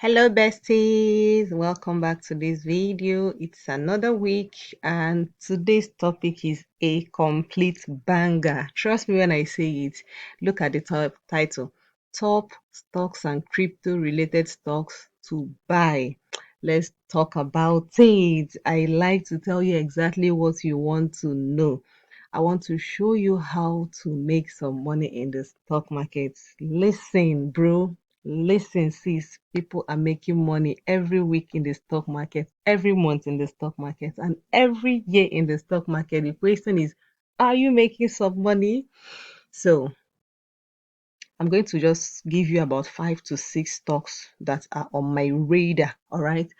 Hello besties, welcome back to this video. It's another week and today's topic is a complete banger. Trust me when I say it. Look at the top title. Top stocks and crypto related stocks to buy. Let's talk about it. I like to tell you exactly what you want to know. I want to show you how to make some money in the stock market. Listen, bro. Listen, sis, people are making money every week in the stock market, every month in the stock market, and every year in the stock market. The question is, are you making some money? So, I'm going to just give you about 5 to 6 stocks that are on my radar. All right.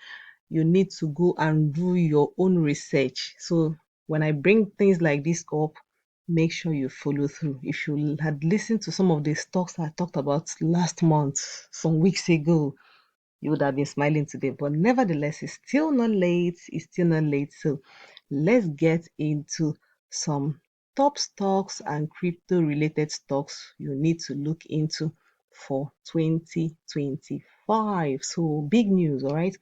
You need to go and do your own research. So, when I bring things like this up, make sure you follow through. If you had listened to some of the stocks I talked about last month, some weeks ago, you would have been smiling today. But nevertheless, it's still not late. It's still not late. So let's get into some top stocks and crypto related stocks you need to look into for 2025. So big news, all right?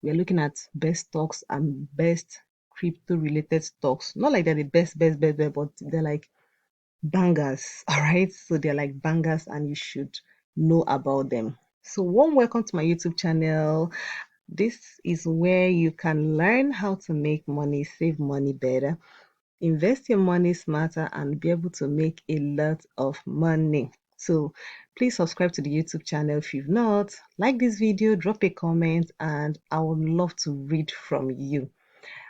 We're looking at best stocks and best crypto related stocks. Not like they're the best, but they're like bangers. All right. So they're like bangers and you should know about them. So, warm welcome to my YouTube channel. This is where you can learn how to make money, save money better, invest your money smarter, and be able to make a lot of money. So, please subscribe to the YouTube channel if you've not. Like this video, drop a comment, and I would love to read from you.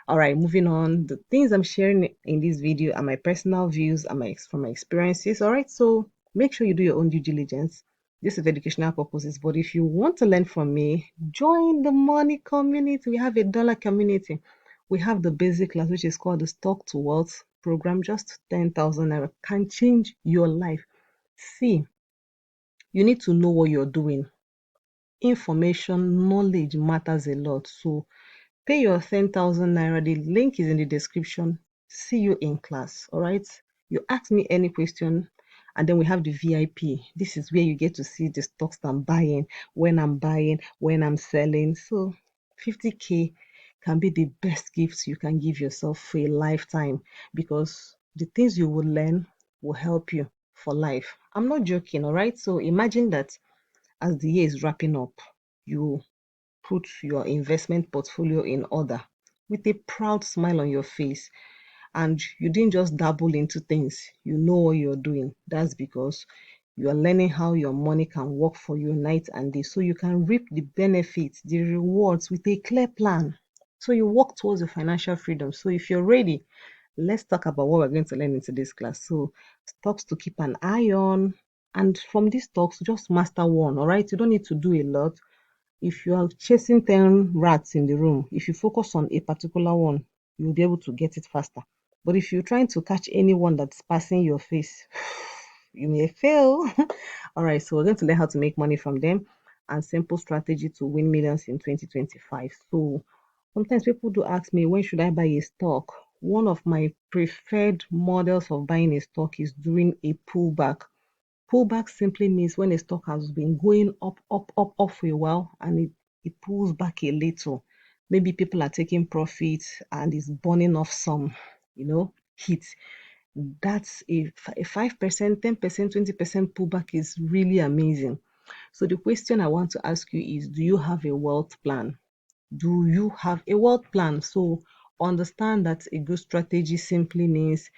All right, moving on. The things I'm sharing in this video are my personal views and from my experiences. All right, so make sure you do your own due diligence. This is for educational purposes, but if you want to learn from me, join the money community. We have a dollar community. We have the basic class, which is called the Stock to Wealth program. Just 10,000 naira can change your life. See, you need to know what you're doing. Information, knowledge matters a lot. So pay your 10,000 naira. The link is in the description. See you in class. All right. You ask me any question, and then we have the VIP. This is where you get to see the stocks I'm buying, when I'm selling. So 50K can be the best gifts you can give yourself for a lifetime because the things you will learn will help you for life. I'm not joking. All right. So imagine that as the year is wrapping up, you put your investment portfolio in order with a proud smile on your face. And you didn't just dabble into things, you know what you're doing. That's because you are learning how your money can work for you night and day. So you can reap the benefits, the rewards with a clear plan. So you work towards your financial freedom. So if you're ready, let's talk about what we're going to learn into this class. So stocks to keep an eye on. And from these stocks, just master one, all right? You don't need to do a lot. If you are chasing 10 rats in the room, if you focus on a particular one, you'll be able to get it faster. But if you're trying to catch anyone that's passing your face, you may fail. All right, so we're going to learn how to make money from them and simple strategy to win millions in 2025. So sometimes people do ask me, when should I buy a stock? One of my preferred models of buying a stock is during a pullback. Pullback simply means when a stock has been going up for a while and it pulls back a little. Maybe people are taking profits and is burning off some, heat. That's a 5%, 10%, 20% pullback is really amazing. So the question I want to ask you is, do you have a wealth plan? Do you have a wealth plan? So understand that a good strategy simply means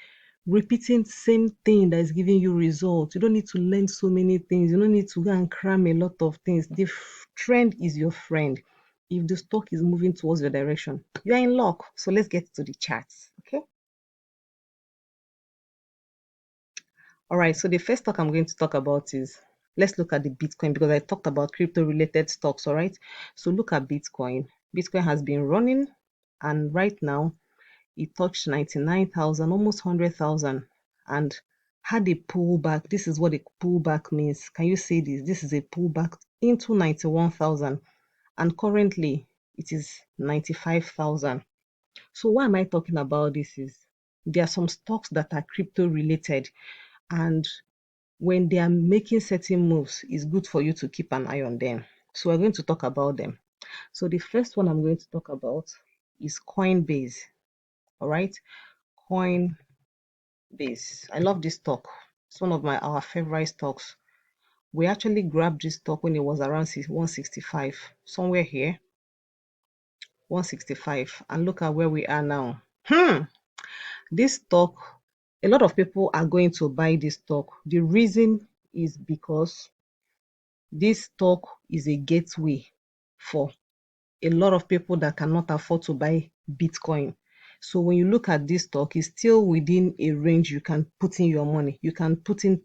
repeating the same thing that is giving you results. You don't need to learn so many things. You don't need to go and cram a lot of things. The trend is your friend. If the stock is moving towards your direction, you are in luck. So let's get to the charts. Okay. All right. So the first stock I'm going to talk about is, let's look at the Bitcoin because I talked about crypto related stocks. All right. So look at Bitcoin. Bitcoin has been running, and right now it touched 99,000, almost 100,000, and had a pullback. This is what a pullback means. Can you say this? This is a pullback into 91,000, and currently it is 95,000. So why am I talking about this is there are some stocks that are crypto related, and when they are making certain moves, it's good for you to keep an eye on them. So we're going to talk about them. So the first one I'm going to talk about is Coinbase. All right, Coinbase. I love this stock. It's one of our favorite stocks. We actually grabbed this stock when it was around 165, somewhere here, 165, and look at where we are now. This stock, a lot of people are going to buy this stock. The reason is because this stock is a gateway for a lot of people that cannot afford to buy Bitcoin. So when you look at this stock, it's still within a range you can put in your money. You can put in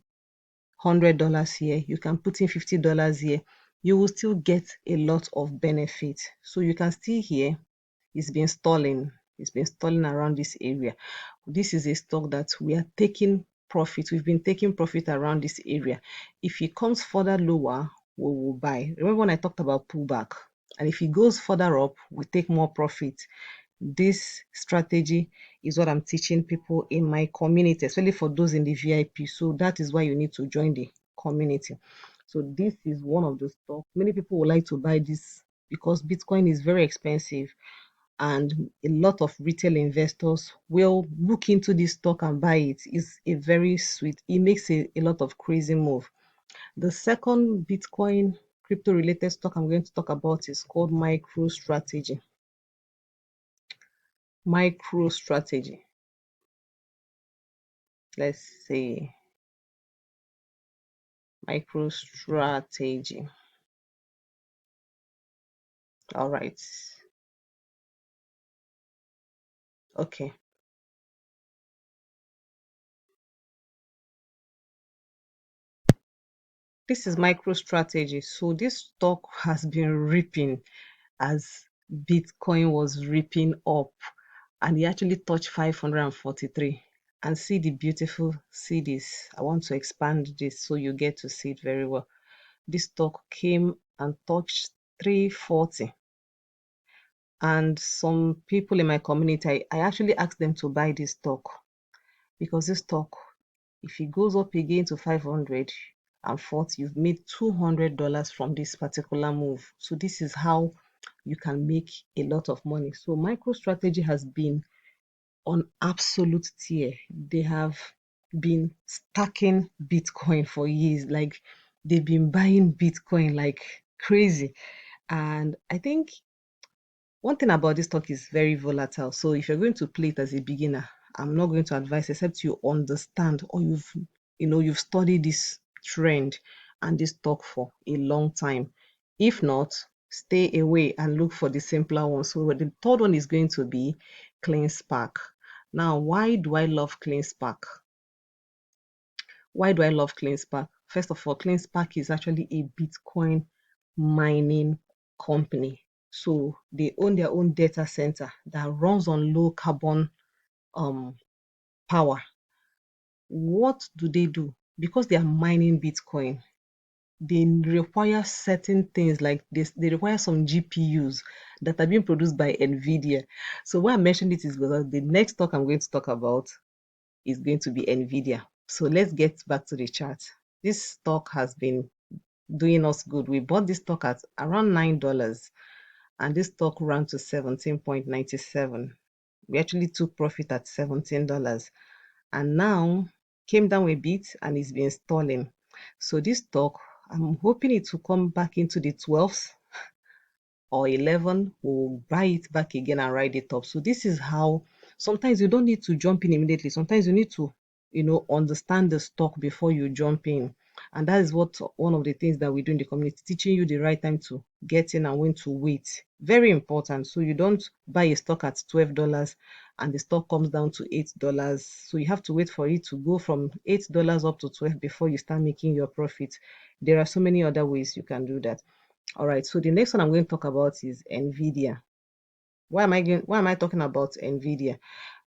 $100 here, you can put in $50 here. You will still get a lot of benefit. So you can see here, it's been stalling. It's been stalling around this area. This is a stock that we are taking profit. We've been taking profit around this area. If it comes further lower, we will buy. Remember when I talked about pullback? And if it goes further up, we take more profit. This strategy is what I'm teaching people in my community, especially for those in the VIP. So that is why you need to join the community. So this is one of the stocks. Many people would like to buy this because Bitcoin is very expensive, and a lot of retail investors will look into this stock and buy it. It's a very sweet, it makes a lot of crazy move. The second Bitcoin crypto related stock I'm going to talk about is called MicroStrategy. MicroStrategy. Let's see. MicroStrategy. All right. Okay. This is MicroStrategy. So this stock has been ripping as Bitcoin was ripping up, and he actually touched 543. And see the beautiful, see this. I want to expand this so you get to see it very well. This stock came and touched 340. And some people in my community, I actually asked them to buy this stock because this stock, if it goes up again to 540, you've made $200 from this particular move. So this is how you can make a lot of money. So MicroStrategy has been on absolute tear. They have been stacking Bitcoin for years. Like they've been buying Bitcoin like crazy. And I think one thing about this stock is very volatile. So if you're going to play it as a beginner, I'm not going to advise except you understand or you've studied this trend and this stock for a long time. If not, stay away and look for the simpler one. So the third one is going to be Clean Spark. Now, why do I love Clean Spark? Why do I love CleanSpark? First of all, CleanSpark is actually a Bitcoin mining company. So they own their own data center that runs on low carbon um, power. What do they do? Because they are mining Bitcoin, they require certain things like this. They require some GPUs that are being produced by NVIDIA. So why I mentioned it is because the next talk I'm going to talk about is going to be NVIDIA. So let's get back to the chart. This stock has been doing us good. We bought this stock at around $9 and this stock ran to 17.97. We actually took profit at $17 and now came down a bit and it's been stalling. So this stock, I'm hoping it will come back into the 12s or 11, we'll buy it back again and ride it up. So this is how sometimes you don't need to jump in immediately. Sometimes you need to, understand the stock before you jump in. And that is what one of the things that we do in the community, teaching you the right time to get in and when to wait. Very important. So you don't buy a stock at $12 and the stock comes down to $8. So you have to wait for it to go from $8 up to 12 before you start making your profit. There are so many other ways you can do that. All right, so the next one I'm going to talk about is NVIDIA. Why am I talking about NVIDIA?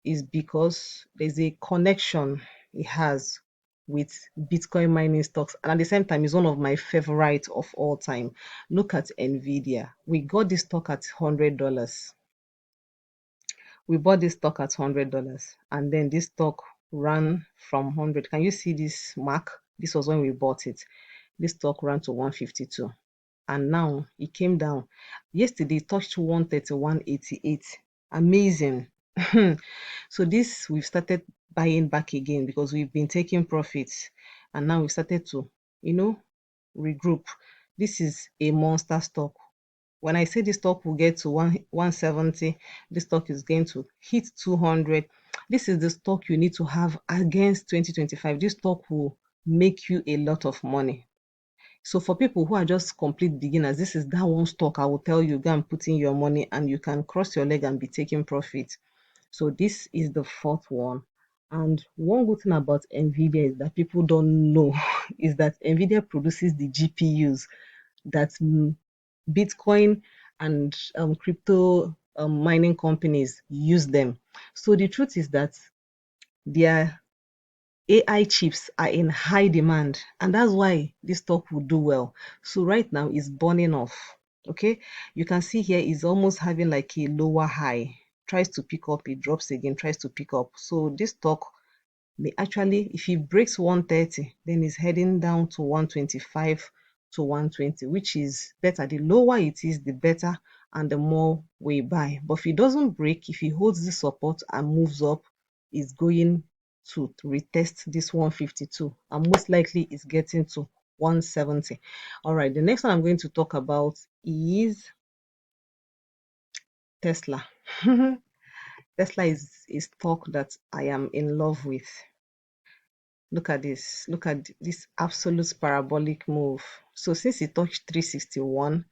Is because there's a connection it has with Bitcoin mining stocks, and at the same time, it's one of my favorites of all time. Look at NVIDIA. We got this stock at $100. We bought this stock at $100, and then this stock ran from 100. Can you see this mark? This was when we bought it. This stock ran to 152. and now it came down. Yesterday it touched 131.88. Amazing. So this we've started buying back again because we've been taking profits, and now we started to, regroup. This is a monster stock. When I say this stock will get to 170, this stock is going to hit 200. This is the stock you need to have against 2025. This stock will make you a lot of money. So for people who are just complete beginners, this is that one stock I will tell you, go and put in your money and you can cross your leg and be taking profit. So this is the fourth one. And one good thing about NVIDIA is that people don't know is that NVIDIA produces the GPUs that Bitcoin and crypto mining companies use them. So the truth is that their AI chips are in high demand, and that's why this stock will do well. So right now it's burning off. Okay, you can see here it's almost having like a lower high. Tries to pick up, it drops again, tries to pick up. So this stock may actually, if it breaks 130, then it's heading down to 125 to 120, which is better. The lower it is, the better, and the more we buy. But if it doesn't break, if it holds the support and moves up, it's going to retest this 152, and most likely it's getting to 170. All right, the next one I'm going to talk about is Tesla. Tesla is a stock that I am in love with. Look at this. Look at this absolute parabolic move. So since it touched 361,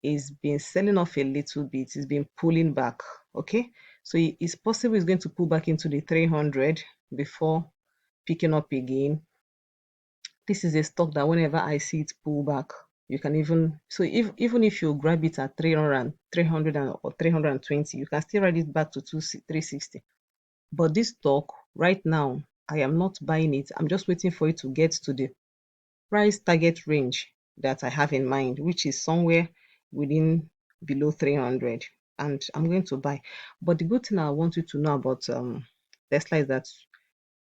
it's been selling off a little bit. It's been pulling back. Okay. So it's possible it's going to pull back into the 300 before picking up again. This is a stock that whenever I see it pull back, you can even, so even if you grab it at 300 or 320, you can still ride it back to 360. But this stock right now, I am not buying it. I'm just waiting for it to get to the price target range that I have in mind, which is somewhere within below 300, and I'm going to buy. But the good thing I want you to know about Tesla is that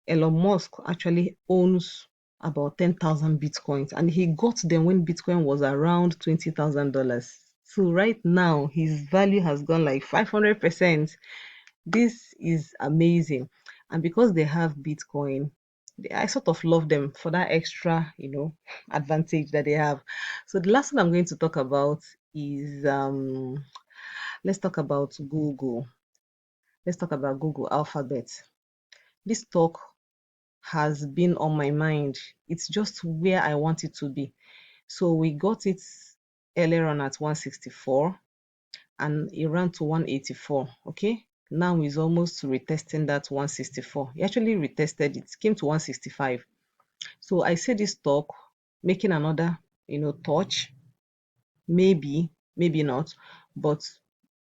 Elon Musk actually owns about 10,000 bitcoins, and he got them when Bitcoin was around $20,000. So right now his value has gone like 500%. This is amazing. And because they have Bitcoin, I sort of love them for that extra, advantage that they have. So the last one I'm going to talk about is let's talk about Google. Let's talk about Google Alphabet. This talk has been on my mind. It's just where I want it to be. So we got it earlier on at 164 and it ran to 184. Okay, now it's almost retesting that 164. He actually retested it, came to 165. So I see this stock making another touch, maybe not, but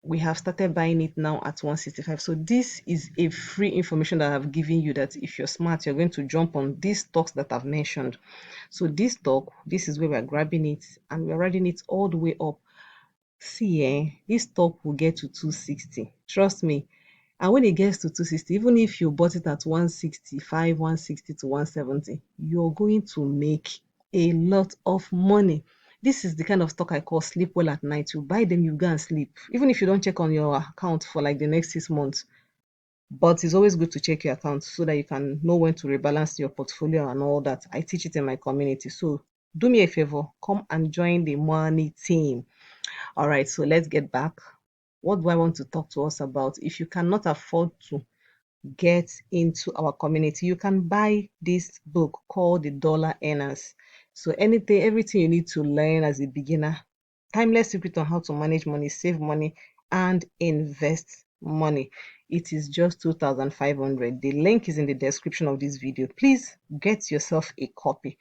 we have started buying it now at 165. So this is a free information that I've given you, that if you're smart, you're going to jump on these stocks that I've mentioned. So this stock, this is where we're grabbing it, and we're riding it all the way up. See, this stock will get to 260. Trust me. And when it gets to 260, even if you bought it at 165, 160 to 170, you're going to make a lot of money. This is the kind of stock I call sleep well at night. You buy them, you go and sleep. Even if you don't check on your account for like the next 6 months. But it's always good to check your account so that you can know when to rebalance your portfolio and all that. I teach it in my community. So do me a favor, come and join the money team. All right, so let's get back. What do I want to talk to us about? If you cannot afford to get into our community, you can buy this book called The Dollar Earners. So everything you need to learn as a beginner, timeless secret on how to manage money, save money, and invest money. It is just 2,500. The link is in the description of this video. Please get yourself a copy.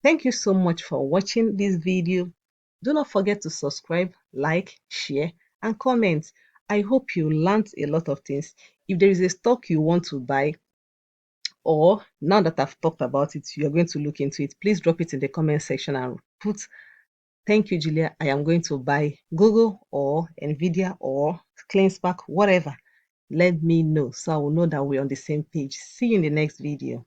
Thank you so much for watching this video. Do not forget to subscribe, like, share, and comment. I hope you learned a lot of things. If there is a stock you want to buy, or now that I've talked about it, you're going to look into it, please drop it in the comment section and put, "Thank you, Julia. I am going to buy Google or NVIDIA or CleanSpark, whatever." Let me know so I will know that we're on the same page. See you in the next video.